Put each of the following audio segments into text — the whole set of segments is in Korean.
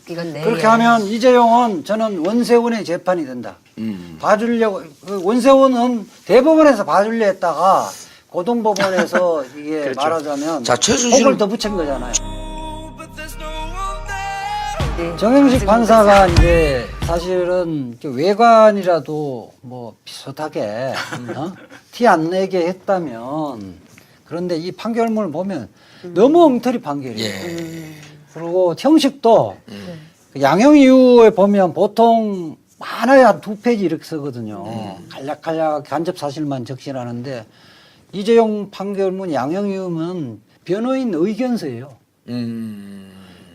이건 내 그렇게 하면 이재용은 저는 원세훈의 재판이 된다. 봐주려고 원세훈은 대법원에서 봐주려 했다가 고등법원에서 이게 그렇죠. 말하자면 자, 최순실은- 혹을 더 붙인 거잖아요. 정영식 판사가 이제 사실은 외관이라도 뭐 비슷하게 티 안 내게 했다면 그런데 이 판결문을 보면 너무 엉터리 판결이에요. 예. 그리고 형식도 그 양형 이유에 보면 보통 많아야 한 2페이지 이렇게 쓰거든요. 간략간략 간접 사실만 적시하는데 이재용 판결문 양형 이유는 변호인 의견서예요.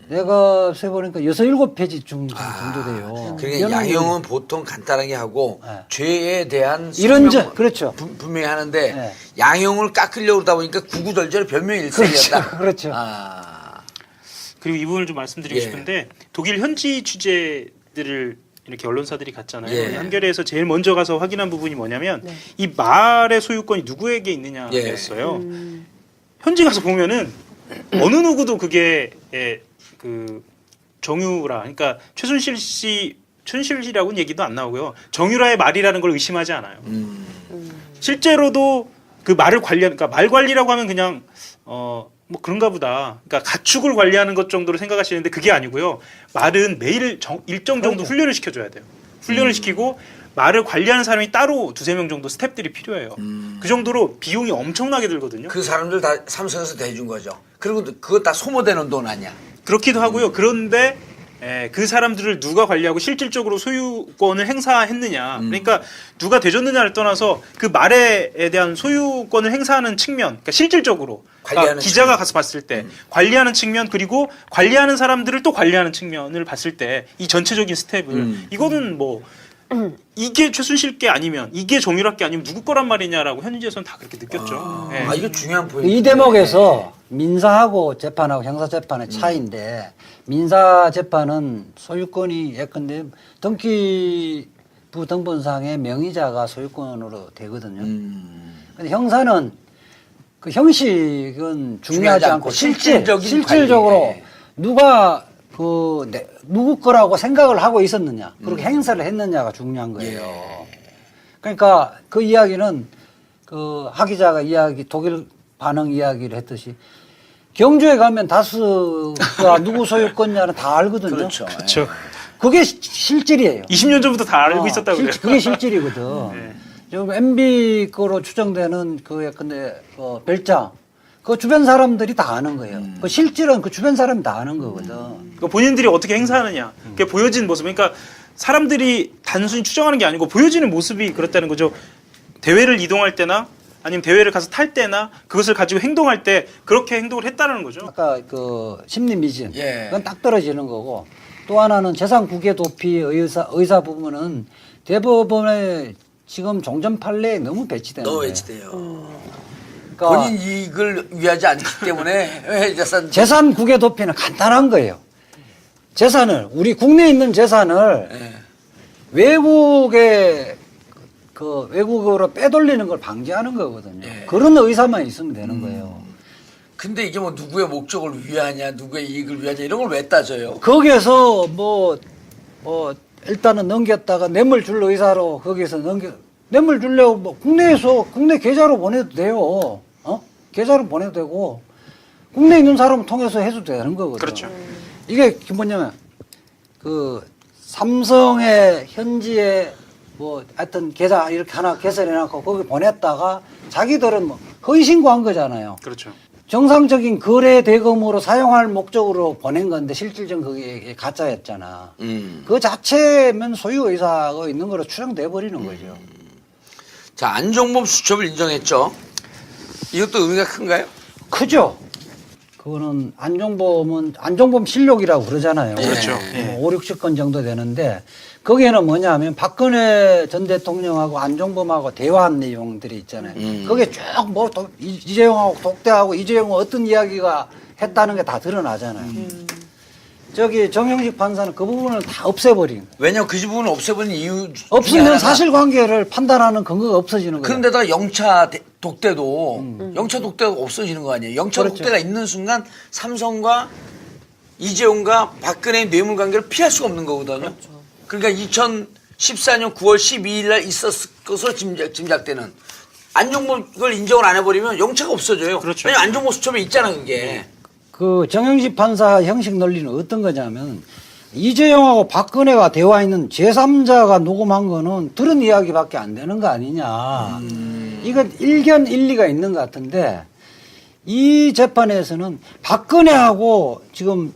내가 세보니까 6, 7페이지 정도 돼요. 그러니까 양형은 보통 간단하게 하고 네. 죄에 대한 이런 설명 그렇죠. 분명히 하는데 네. 양형을 깎으려고 그러다 보니까 구구절절 변명일색이었다. 그렇죠. 아. 그리고 이 부분을 좀 말씀드리고 예. 싶은데 독일 현지 취재들을 이렇게 언론사들이 갔잖아요. 예. 한겨레에서 제일 먼저 가서 확인한 부분이 뭐냐면 이 말의 소유권이 누구에게 예. 있느냐였어요. 현지 가서 보면은 어느 누구도 그게 그 정유라 그러니까 최순실이라고는 얘기도 안 나오고요. 정유라의 말이라는 걸 의심하지 않아요. 실제로도 그 말을 그러니까 말 관리라고 하면 그냥 뭐 그런가 보다. 그러니까 가축을 관리하는 것 정도로 생각하시는데 그게 아니고요. 말은 매일 일정 정도 훈련을 시켜줘야 돼요. 훈련을 시키고 말을 관리하는 사람이 따로 2-3명 정도 스태프들이 필요해요. 그 정도로 비용이 엄청나게 들거든요. 그 사람들 다 삼성에서 대준 거죠. 그리고 그거 다 소모되는 돈 아니야. 그렇기도 하고요. 그런데 그 사람들을 누가 관리하고 실질적으로 소유권을 행사했느냐. 그러니까 누가 대줬느냐를 떠나서 그 말에 대한 소유권을 행사하는 측면, 그러니까 실질적으로 그러니까 기자가 가서 봤을 때 관리하는 측면 그리고 관리하는 사람들을 또 관리하는 측면을 봤을 때 이 전체적인 스텝을 이거는 뭐 이게 최순실 게 아니면 이게 정유라 게 아니면 누구 거란 말이냐라고 현지에서는 다 그렇게 느꼈죠. 예. 아, 이거 중요한 포인트. 이 대목에서 민사하고 재판하고 형사재판의 차이인데 민사재판은 소유권이 예컨대 등기부 등본상의 명의자가 소유권으로 되거든요. 근데 형사는 그 형식은 중요하지 않고 실질적으로 관리. 누가 누구 거라고 생각을 하고 있었느냐, 그렇게 행사를 했느냐가 중요한 거예요. 그러니까 그 이야기는 그 하 기자가 독일 반응 이야기를 했듯이 경주에 가면 다스가 누구 소유권냐는 다 알거든요. 그렇죠. 그렇죠. 그게 실질이에요. 20년 전부터 다 알고 있었다고 그래요. 그게 실질이거든. 네. 지금 MB 거로 추정되는 그 예컨대 별장, 그 주변 사람들이 다 아는 거예요. 그 실질은 그 주변 사람이 다 아는 거거든. 그러니까 본인들이 어떻게 행사하느냐, 그게 보여진 모습. 그러니까 사람들이 단순히 추정하는 게 아니고 보여지는 모습이 그렇다는 거죠. 대회를 이동할 때나 아니면 대회를 가서 탈 때나 그것을 가지고 행동할 때 그렇게 행동을 했다는 거죠. 아까 그 심리 미진, 예. 그건 딱 떨어지는 거고, 또 하나는 재산 국외 도피 의사 부분은 대법원에 지금 종전 판례에 너무 배치되는 너무 거예요. 외치대요. 그러니까 본인 이익을 위하지 않기 때문에 재산 국외 도피는 간단한 거예요. 재산을 우리 국내에 있는 재산을 예. 외국으로 빼돌리는 걸 방지하는 거거든요. 예. 그런 의사만 있으면 되는 거예요. 근데 이게 뭐 누구의 목적을 위하냐, 누구의 이익을 위하냐 이런 걸 왜 따져요? 거기에서 일단은 넘겼다가 뇌물 줄 의사로 거기서 뇌물 주려고 뭐 국내 계좌로 보내도 돼요. 계좌로 보내도 되고 국내에 있는 사람을 통해서 해도 되는 거거든요. 그렇죠. 이게 뭐냐면 그 삼성의 현지에 하여튼 계좌 이렇게 하나 개설해놓고 거기 보냈다가 자기들은 허위 신고한 거잖아요. 그렇죠. 정상적인 거래 대금으로 사용할 목적으로 보낸 건데 실질적인 그게 가짜였잖아. 그 자체면 소유 의사가 있는 거로 추정돼 버리는 거죠. 자, 안종범 수첩을 인정했죠. 이것도 의미가 큰가요? 크죠. 그거는 안종범 실록이라고 그러잖아요. 그렇죠. 예. 5, 60건 정도 되는데 거기에는 뭐냐면 박근혜 전 대통령하고 안종범하고 대화한 내용들이 있잖아요. 거기에 쭉 이재용하고 독대하고 이재용은 어떤 이야기가 했다는 게 다 드러나잖아요. 저기 정영식 판사는 그 부분을 다 없애버린 거예요. 왜냐면 그 부분을 없애버린 이유 중에 없으면 하나가 사실관계를 판단하는 근거가 없어지는 거예요. 그런데다가 영차 독대도 영차 독대가 없어지는 거 아니에요. 영차 그렇죠. 독대가 있는 순간 삼성과 이재용과 박근혜의 뇌물 관계를 피할 수가 없는 거거든요. 그러니까 2014년 9월 12일 날 있었을 것으로 짐작되는 안종범 이걸 인정을 안 해버리면 영차가 없어져요. 그렇죠. 왜냐면 안종범 수첩에 있잖아 그게. 그 정영식 판사 형식 논리는 어떤 거냐면 이재용하고 박근혜가 대화있는 제3자가 녹음한 거는 들은 이야기밖에 안 되는 거 아니냐. 이건 일견 일리가 있는 것 같은데 이 재판에서는 박근혜하고 지금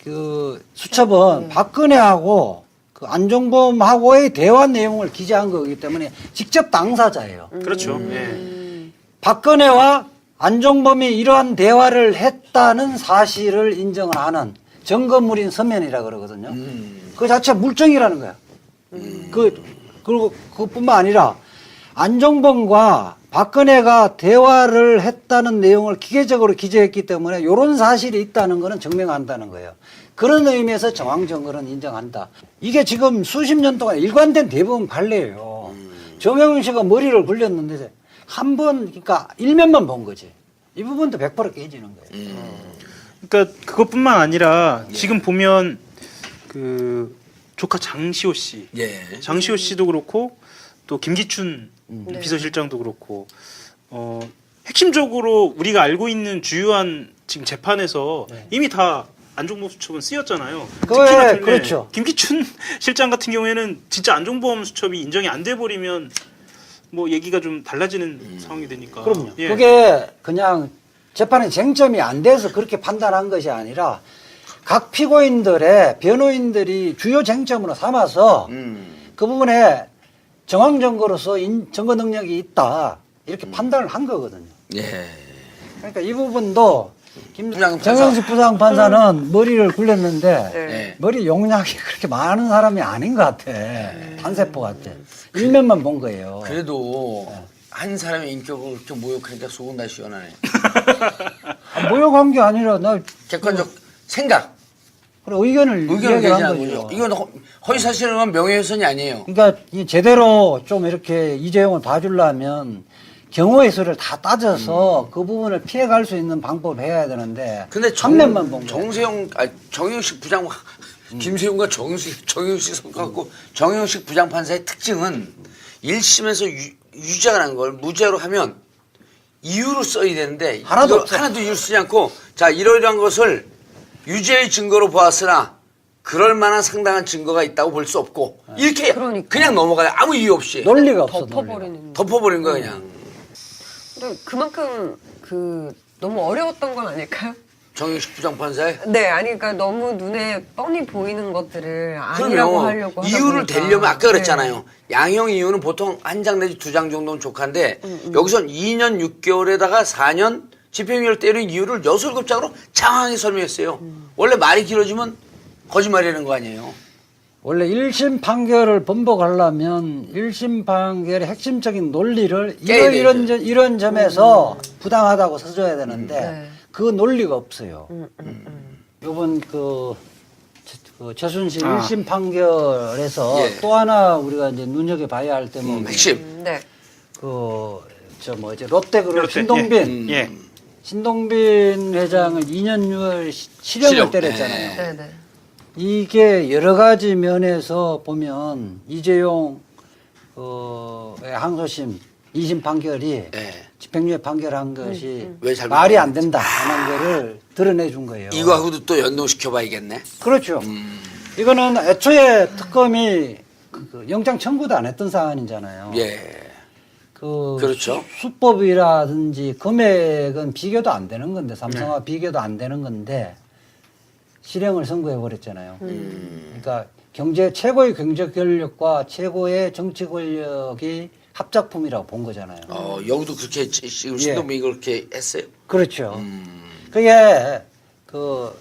그 수첩은 박근혜하고 그 안종범하고의 대화 내용을 기재한 거기 때문에 직접 당사자예요. 그렇죠. 예. 박근혜와 안종범이 이러한 대화를 했다는 사실을 인정을 하는 증거물인 서면이라 그러거든요. 그 자체 물증이라는 거야. 그리고 그뿐만 아니라 안종범과 박근혜가 대화를 했다는 내용을 기계적으로 기재했기 때문에 이런 사실이 있다는 것은 증명한다는 거예요. 그런 의미에서 정황 증거는 인정한다. 이게 지금 수십 년 동안 일관된 대부분 판례예요. 정영식가 머리를 굴렸는데 한 번, 그러니까 일면만 본 거지. 이 부분도 100% 깨지는 거예요. 그러니까 그것뿐만 아니라 지금 보면 그 조카 장시호 씨, 예. 장시호 씨도 그렇고 또 김기춘 비서실장도 그렇고 핵심적으로 우리가 알고 있는 주요한 지금 재판에서 이미 다 안종범 수첩은 쓰였잖아요. 그래, 그렇죠. 김기춘 실장 같은 경우에는 진짜 안종범 수첩이 인정이 안 돼 버리면 뭐 얘기가 좀 달라지는 상황이 되니까. 그럼요. 예. 그게 그냥 재판의 쟁점이 안 돼서 그렇게 판단한 것이 아니라 각 피고인들의 변호인들이 주요 쟁점으로 삼아서 그 부분에 정황 증거로서 증거 능력이 있다 이렇게 판단을 한 거거든요. 예. 그러니까 이 부분도 부장판사. 정영식 부장판사는 머리를 굴렸는데 네. 머리 용량이 그렇게 많은 사람이 아닌 것 같아. 단세포 같아. 일면만 본 거예요. 그래도 한 사람의 인격을 그렇게 모욕하니까 속은 다 시원하네. 모욕한 게 아니라 나 객관적 생각, 그래, 의견을 의견을 얘기한 제시하는 거죠. 거죠. 이건 허위사실을 한 명예훼손이 아니에요. 그러니까 이 제대로 좀 이렇게 이재용을 봐주려면 경우의 수를 다 따져서 그 부분을 피해갈 수 있는 방법을 해야 되는데 근데 한 면만 본 거예요. 정영식 부장 김세윤과 정영식 성과고 정영식 부장판사의 특징은 1심에서 유죄가 난 걸 무죄로 하면 이유를 써야 되는데 하나도 없어. 하나도 이유를 쓰지 않고 자 이러이러한 것을 유죄의 증거로 보았으나 그럴 만한 상당한 증거가 있다고 볼 수 없고 이렇게 그러니까. 그냥 넘어가요. 아무 이유 없이 논리가 없어. 논리가. 덮어버리는. 덮어버린 거야 그냥. 근데 그만큼 너무 어려웠던 건 아닐까요? 정영식 부장판사의 네, 아니 그러니까 너무 눈에 뻔히 보이는 것들을 아니라고 하려고 하다 이유를 보니까. 대려면 아까 네. 그랬잖아요. 양형 이유는 보통 한 장 내지 두 장 정도는 족한데 여기선 2년 6개월에다가 4년 집행유예를 때린 이유를 6-7장으로 장황히 설명했어요. 원래 말이 길어지면 거짓말이라는 거 아니에요. 원래 1심 판결을 번복하려면 1심 판결의 핵심적인 논리를 깨야 이런 점에서 부당하다고 써줘야 되는데 네. 그 논리가 없어요. 요번 그 최순실 1심 판결에서 예. 또 하나 우리가 이제 눈여겨봐야 할 대목이 핵심. 네. 롯데그룹 롯데, 신동빈 예. 신동빈 회장을 2년 6월 실형을 실형. 때렸잖아요. 네, 네. 이게 여러 가지 면에서 보면 이재용 항소심 2심 판결이 예. 집행유예 판결한 것이 왜 잘못 말이 안 된다 하는 거를 드러내 준 거예요. 이거하고도 또 연동시켜 봐야겠네. 그렇죠. 이거는 애초에 특검이 그 영장 청구도 안 했던 사안이잖아요. 예. 그렇죠. 수법이라든지 금액은 비교도 안 되는 건데 삼성과 비교도 안 되는 건데 실형을 선고해 버렸잖아요. 그러니까 최고의 경제 권력과 최고의 정치 권력이 합작품이라고 본 거잖아요. 여기도 그렇게 지금 신동빈이 그렇게 했어요. 그렇죠. 그게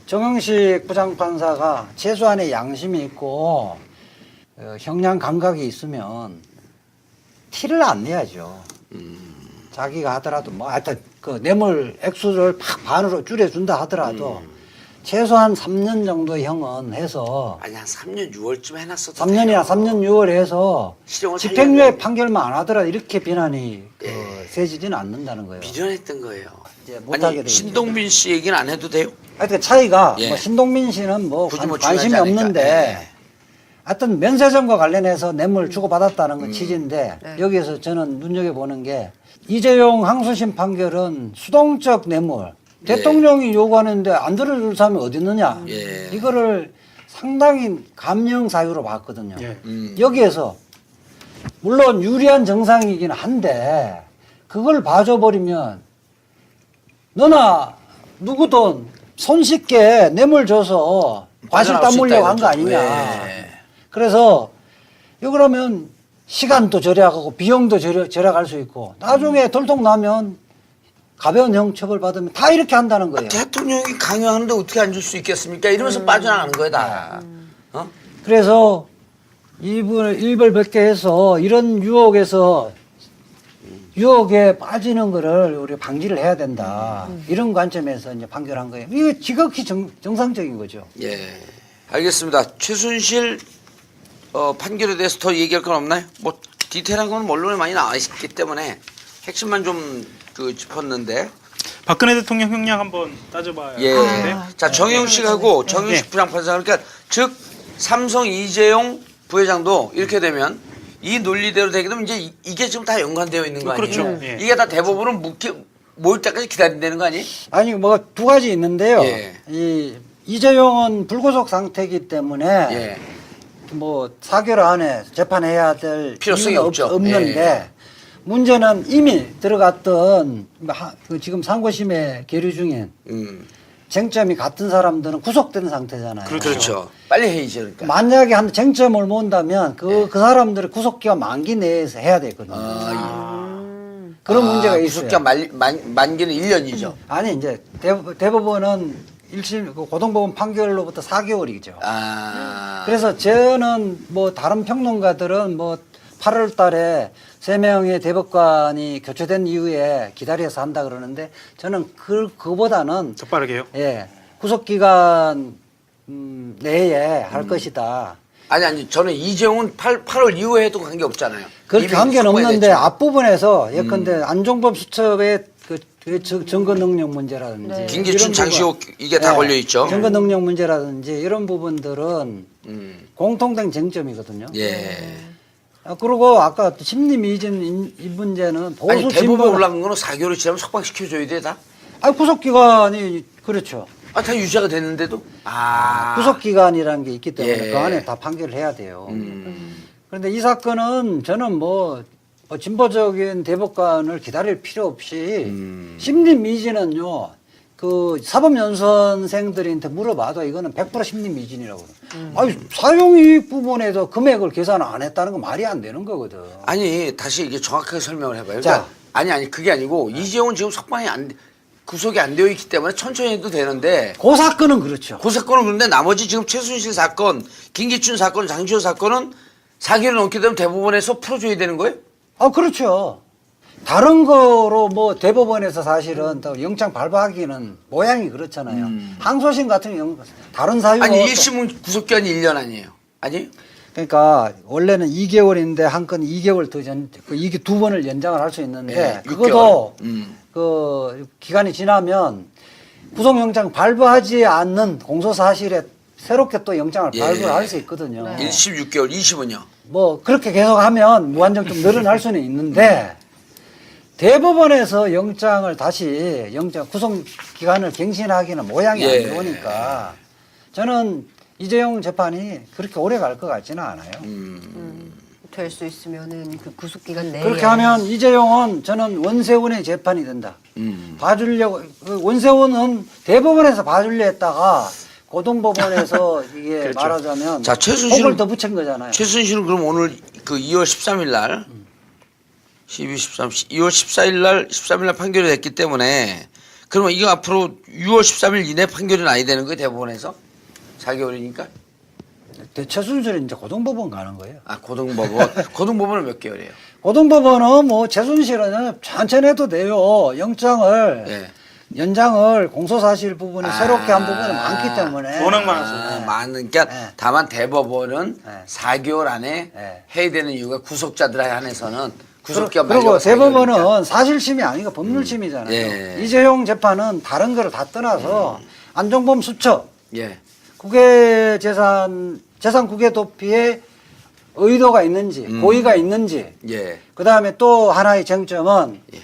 정영식 부장판사가 최소한의 양심이 있고 형량 감각이 있으면 티를 안 내야죠. 자기가 하더라도 하여튼 그 뇌물 액수를 팍 반으로 줄여준다 하더라도 최소한 3년 정도의 형은 해서 아니 한 3년 6월쯤 해놨어도 3년이나 3년 6월 해서 실형을 집행유예 살려야 판결만 안 하더라도 이렇게 비난이 세지지는 않는다는 거예요. 미련했던 거예요. 이제 못하게 아니 되죠. 신동빈 씨 얘기는 안 해도 돼요? 하여튼 차이가 예. 뭐 신동민 씨는 뭐 굳이 뭐 관심이 중요하지 않으니까. 없는데 예. 하여튼 면세점과 관련해서 뇌물 주고받았다는 건 취지인데 네. 여기에서 저는 눈여겨보는 게 이재용 항소심 판결은 수동적 뇌물 예. 대통령이 요구하는데 안 들어줄 사람이 어디 있느냐 예. 이거를 상당히 감형 사유로 봤거든요. 예. 여기에서 물론 유리한 정상이긴 한데 그걸 봐줘버리면 너나 누구든 손쉽게 뇌물 줘서 과실 빠져나갈 수 담으려고 있다 한 거 이거죠. 아니냐. 예. 그래서 그러면 시간도 절약하고 비용도 절약할 수 있고 나중에 돌통 나면 가벼운 형 처벌 받으면 다 이렇게 한다는 거예요. 대통령이 강요하는데 어떻게 안 줄 수 있겠습니까? 이러면서 빠져나가는 거야 다. 어? 그래서 일벌백계해서 이런 유혹에 빠지는 거를 우리 방지를 해야 된다. 이런 관점에서 이제 판결한 거예요. 이거 지극히 정상적인 거죠. 예. 알겠습니다. 최순실 판결에 대해서 더 얘기할 건 없나요? 뭐 디테일한 건 언론에 많이 나와 있기 때문에 핵심만 좀 짚었는데. 박근혜 대통령 형량 한번 따져봐야 예. 되는데 자 정영 씨하고 정윤식 부장판사 그러니까 즉 삼성 이재용 부회장도 이렇게 되면 이 논리대로 되게 되면 이제 이게 지금 다 연관되어 있는 거 아니에요? 그렇죠. 예. 이게 다 대법원은 모일 때까지 기다린다는 거 아니에요? 아니 뭐 두 가지 있는데요. 예. 이 이재용은 불구속 상태이기 때문에 예. 뭐 4개월 안에 재판해야 될 필요성이 이유는 없죠. 없는데 예. 문제는 이미 들어갔던 그 지금 상고심에 계류 중인 쟁점이 같은 사람들은 구속된 상태잖아요. 그렇죠. 빨리 해야죠. 그러니까. 만약에 한 쟁점을 모은다면 그 사람들의 구속기간 만기 내에서 해야 되거든요. 그런 문제가 있어요. 구속기간 만기는 1년이죠. 아니 이제 대법원은 1심 고등법원 판결로부터 4개월이죠. 그래서 저는 뭐 다른 평론가들은 뭐 8월 달에 3명의 대법관이 교체된 이후에 기다려서 한다 그러는데 저는 그거보다는 더 빠르게요. 예, 구속기간 내에 할 것이다. 아니 저는 이재용은 8월 이후에 해도 관계 없잖아요. 그렇게 이미 관계는 확보해야 없는데 됐죠. 앞부분에서 예컨대 안종범 수첩의 그 증거 능력 문제라든지 네. 김기춘, 이런 장시호 이게 다 걸려 있죠. 증거 능력 문제라든지 이런 부분들은 공통된 쟁점이거든요. 예. 그리고 아까 심리미진 이 문제는 보수 아니 대법원 진보 올라간 거는 4개월이 지나면 석방시켜줘야 돼 다? 구속기간이 그렇죠. 다 유죄가 됐는데도? 구속기간이라는 게 있기 때문에 예. 그 안에 다 판결을 해야 돼요. 그런데 이 사건은 저는 뭐 진보적인 대법관을 기다릴 필요 없이 심리미진은요. 그 사법연수원생들한테 물어봐도 이거는 100% 심리미진이라고. 아니 사용이익 부분에서 금액을 계산 안 했다는 건 말이 안 되는 거거든. 아니 다시 이게 정확하게 설명을 해봐요. 자. 그러니까 아니 그게 아니고 이재용은 지금 구속이 안 되어 있기 때문에 천천히 해도 되는데 그 사건은 그렇죠. 그 사건은 그런데 나머지 지금 최순실 사건, 김기춘 사건, 장시호 사건은 4개월 넘게 되면 대법원에서 풀어줘야 되는 거예요? 그렇죠. 다른 거로 뭐 대법원에서 사실은 또 영장 발부하기는 모양이 그렇잖아요. 항소심 같은 경우 다른 사유가 아니 또- 1심은 구속기간이 1년 아니에요? 아니에요? 그러니까 원래는 2개월인데 한 건 2개월 더 이게 두 번을 연장을 할 수 있는데 네, 그것도 6개월. 그 기간이 지나면 구속영장 발부하지 않는 공소 사실에 새롭게 또 영장을 예. 발부를 할 수 있거든요. 1심 6개월, 2심은요? 뭐 그렇게 계속하면 무한정 좀 늘어날 수는 있는데 대법원에서 영장을 다시 구속 기간을 갱신하기는 모양이 예. 안 좋으니까 저는 이재용 재판이 그렇게 오래 갈 것 같지는 않아요. 될 수 있으면은 그 구속기간 내에 그렇게 하면 이재용은 저는 원세훈의 재판이 된다. 봐주려고 원세훈은 대법원에서 봐주려 했다가 고등법원에서 이게 그렇죠. 말하자면 자, 최순실은- 혹을 더 붙인 거잖아요. 최순실은 그럼 오늘 그 2월 13일 날 2월 14일 날 13일 날 판결이 됐기 때문에 그러면 이거 앞으로 6월 13일 이내 판결이 나야 되는 거예요, 대법원에서? 4개월이니까? 최순실은 이제 고등법원 가는 거예요. 고등법원. 고등법원은 몇 개월이에요? 고등법원은 뭐 최순실은 천천히 해도 돼요. 영장을 예. 연장을 공소사실 부분이 새롭게 한 부분이 많기 때문에 워낙 많아서. 그러니까 네. 다만 대법원은 네. 4개월 안에 네. 해야 되는 이유가 구속자들에 한해서는 구속기가 그리고 만료가 대법원은 4개월이니까. 사실심이 아니고 법률심이잖아요. 예. 이재용 재판은 다른 거를 다 떠나서 안종범 수첩, 예. 국외 재산 국외 도피에 의도가 있는지, 고의가 있는지, 예. 그 다음에 또 하나의 쟁점은, 예.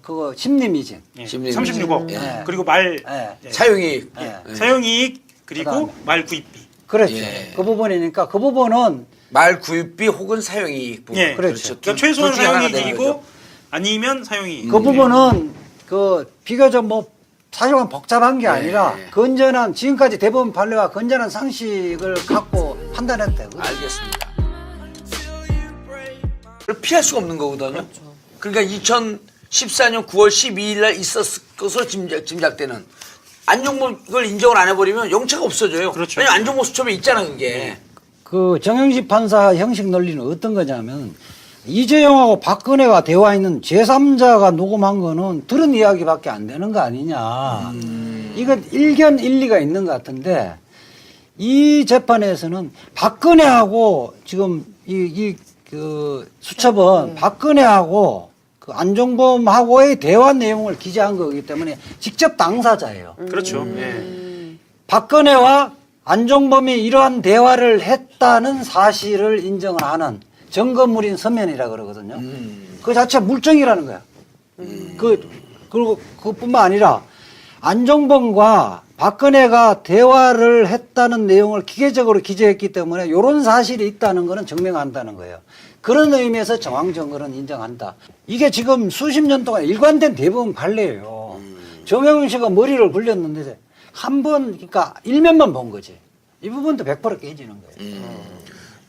그거 심리미진. 예. 심리 36억. 예. 그리고 말 예. 예. 사용이익. 예. 사용이익 그리고 그다음에. 말 구입비. 그렇죠. 예. 그 부분이니까 그 부분은 말 구입비 혹은 사용이익 부분. 예. 그렇죠. 그러니까 최소한 둘 중에 하나가 되는 사용이익이고 거죠. 아니면 사용이익. 그 부분은 그 비교적 뭐 사실은 복잡한 게 아니라 건전한 지금까지 대법원 판례와 건전한 상식을 갖고 판단했대요. 알겠습니다. 그걸 피할 수가 없는 거거든요. 그러니까 2014년 9월 12일 날 있었을 것으로 짐작되는 안종범을 인정을 안 해버리면 영차가 없어져요. 그렇죠. 왜냐면 안종범 수첩에 있잖아 그게. 그 정영식 판사 형식 논리는 어떤 거냐면 이재용하고 박근혜가 대화했는 제3자가 녹음한 거는 들은 이야기밖에 안 되는 거 아니냐. 이건 일견 일리가 있는 것 같은데 이 재판에서는 박근혜하고 지금 그 수첩은 박근혜하고 그 안종범하고의 대화 내용을 기재한 거기 때문에 직접 당사자예요. 그렇죠. 예. 박근혜와 안종범이 이러한 대화를 했다는 사실을 인정을 하는 증거물인 서면이라 그러거든요. 그 자체 물증이라는 거야. 그리고 그뿐만 아니라 안종범과 박근혜가 대화를 했다는 내용을 기계적으로 기재했기 때문에 이런 사실이 있다는 것은 증명한다는 거예요. 그런 의미에서 정황증거는 인정한다. 이게 지금 수십 년 동안 일관된 대법원 판례예요. 정영식가 머리를 굴렸는데 한 번, 그러니까 일면만 본 거지. 이 부분도 100% 깨지는 거예요.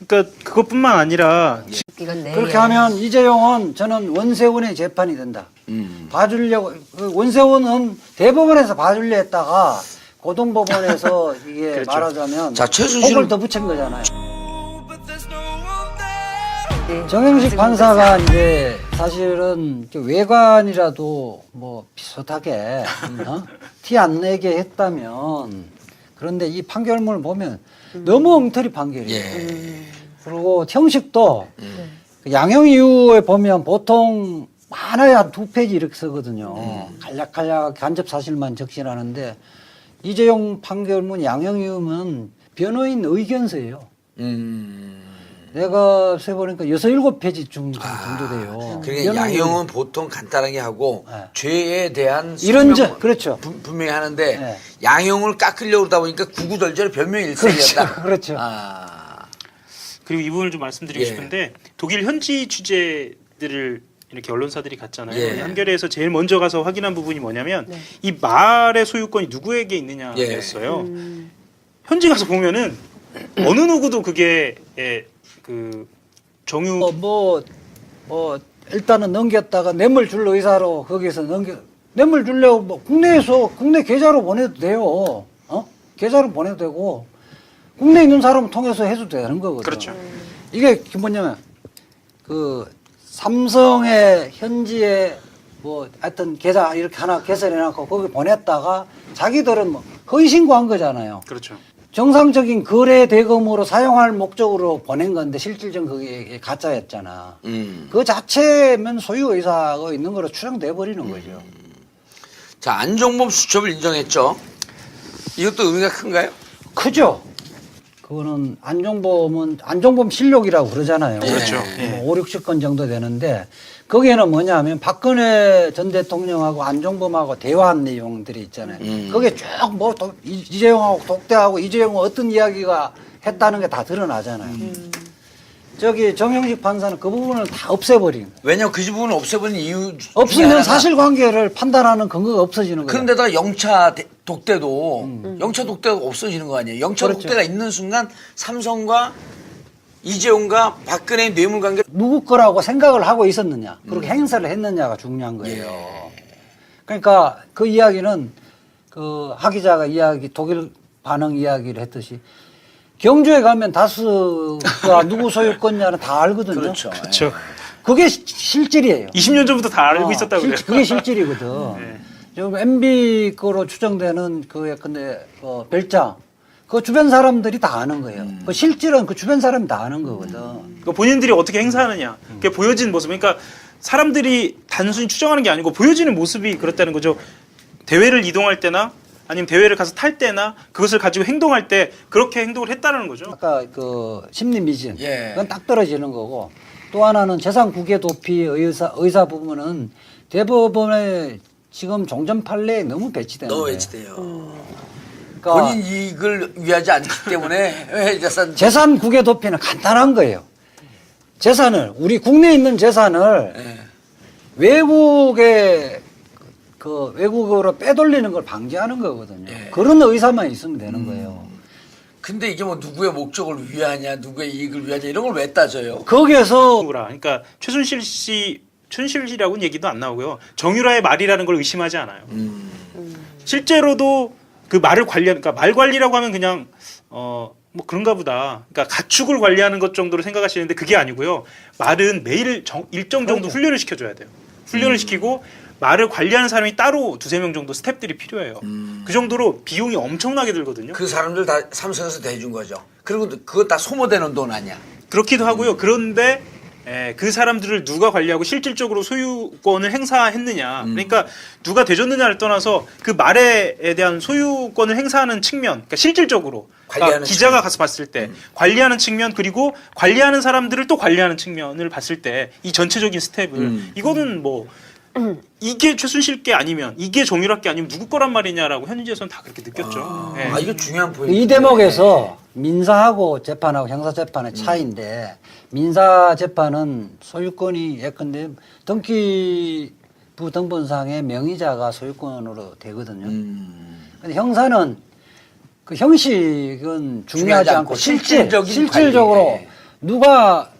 그러니까 그것뿐만 아니라 기간 내에 그렇게 하면 이재용은 저는 원세훈의 재판이 된다. 봐주려고, 원세훈은 대법원에서 봐주려 했다가 고등법원에서 이게 그렇죠. 말하자면 자, 최순실은- 혹을 더 붙인 거잖아요. 정영식 판사가 이제 사실은 외관이라도 뭐 비슷하게 티 안 내게 했다면 그런데 이 판결문을 보면 너무 엉터리 판결이에요. 그리고 형식도 그 양형 이유에 보면 보통 많아야 한 2페이지 이렇게 쓰거든요. 간략간략하게 간접 사실만 적시하는데 이재용 판결문 양형 이유는 변호인 의견서예요. 내가 세보니까 6, 7페이지 정도 돼요. 그러니까 양형은 보통 간단하게 하고 네. 죄에 대한 이런 설명은 그렇죠. 분명히 하는데 네. 양형을 깎으려고 그러다 보니까 구구절절 변명이 일색이었다. 그렇죠. 그리고 이 부분을 좀 말씀드리고 예. 싶은데 독일 현지 취재들을 이렇게 언론사들이 갔잖아요. 예. 한겨레에서 제일 먼저 가서 확인한 부분이 뭐냐면 이 말의 소유권이 누구에게 있느냐였어요. 현지 가서 보면은 어느 누구도 그게 그 정유 일단은 넘겼다가 뇌물 줄 의사로 거기서 뇌물 주려고 뭐 국내 계좌로 보내도 돼요. 계좌로 보내도 되고 국내에 있는 사람 통해서 해도 되는 거거든요. 그렇죠. 이게 뭐냐면 그 삼성의 현지에 뭐 하여튼 계좌 이렇게 하나 개설해놓고 거기 보냈다가 자기들은 뭐 허위 신고한 거잖아요. 그렇죠. 정상적인 거래 대금으로 사용할 목적으로 보낸 건데 실질적인 그게 가짜였잖아. 그 자체면 소유 의사가 있는 거로 추정돼 버리는 거죠. 자, 안종범 수첩을 인정했죠. 이것도 의미가 큰가요? 크죠. 그거는 안종범 실록이라고 그러잖아요. 그렇죠. 뭐 5, 60건 정도 되는데 거기에는 뭐냐면 박근혜 전 대통령하고 안종범하고 대화한 내용들이 있잖아요. 거기에 쭉 뭐 이재용하고 독대하고 이재용은 어떤 이야기가 했다는 게 다 드러나잖아요. 저기 정영식 판사는 그 부분을 다 없애버린 거예요. 왜냐면 그 부분을 없애버린 이유 중에 없으면 하나가 사실관계를 판단하는 근거가 없어지는 거예요. 그런데다가 영차 독대도 영차 독대가 없어지는 거 아니에요. 영차 그렇죠. 독대가 있는 순간 삼성과 이재용과 박근혜의 뇌물 관계 누구 거라고 생각을 하고 있었느냐, 그렇게 행사를 했느냐가 중요한 거예요. 그러니까 그 이야기는 그 하 기자가 독일 반응 이야기를 했듯이 경주에 가면 다스가 누구 소유권냐는 다 알거든요. 그렇죠. 그렇죠. 그게 실질이에요. 20년 전부터 다 알고 있었다고 그래요. 그게 실질이거든. 네. 지금 MB 거로 추정되는 근데 별장 그 주변 사람들이 다 아는 거예요. 그 실질은 그 주변 사람이 다 아는 거거든. 그러니까 본인들이 어떻게 행사하느냐, 그게 보여진 모습. 그러니까 사람들이 단순히 추정하는 게 아니고 보여지는 모습이 그렇다는 거죠. 대회를 이동할 때나 아니면 대회를 가서 탈 때나 그것을 가지고 행동할 때 그렇게 행동을 했다는 거죠. 아까 그 심리 미진 예. 그건 딱 떨어지는 거고, 또 하나는 재산 국외 도피 의사 부분은 대법원의 지금 종전 판례에 너무 배치되는 너무 거예요. 외치대요. 그러니까 본인 이익을 위하지 않기 때문에 재산 국외 도피는 간단한 거예요. 재산을, 우리 국내에 있는 재산을 예. 외국으로 빼돌리는 걸 방지하는 거거든요. 예. 그런 의사만 있으면 되는 거예요. 근데 이게 뭐 누구의 목적을 위하냐, 누구의 이익을 위하냐 이런 걸 왜 따져요? 거기에서 그러니까 최순실이라고는 얘기도 안 나오고요. 정유라의 말이라는 걸 의심하지 않아요. 실제로도 그 말을 그러니까 말 관리라고 하면 그냥 뭐 그런가 보다. 그러니까 가축을 관리하는 것 정도로 생각하시는데 그게 아니고요. 말은 매일 일정 정도 훈련을 시켜줘야 돼요. 훈련을 시키고 말을 관리하는 사람이 따로 두세 명 정도 스태프들이 필요해요. 그 정도로 비용이 엄청나게 들거든요. 그 사람들 다 삼성에서 대준 거죠. 그리고 그거 다 소모되는 돈 아니야? 그렇기도 하고요. 그런데 그 사람들을 누가 관리하고 실질적으로 소유권을 행사했느냐. 그러니까 누가 대줬느냐를 떠나서 그 말에 대한 소유권을 행사하는 측면, 그러니까 실질적으로 그러니까 기자가 가서 봤을 때 관리하는 측면, 그리고 관리하는 사람들을 또 관리하는 측면을 봤을 때 이 전체적인 스텝을 이거는 뭐 이게 최순실 게 아니면, 이게 정유라 게 아니면 누구 거란 말이냐라고 현지에서는 다 그렇게 느꼈죠. 예. 이거 중요한 포인트. 이 대목에서 민사하고 재판하고 형사재판의 차이인데, 민사재판은 소유권이 예컨대 등기부 등본상의 명의자가 소유권으로 되거든요. 근데 형사는 그 형식은 중요하지 않고 실질적으로 관리. 누가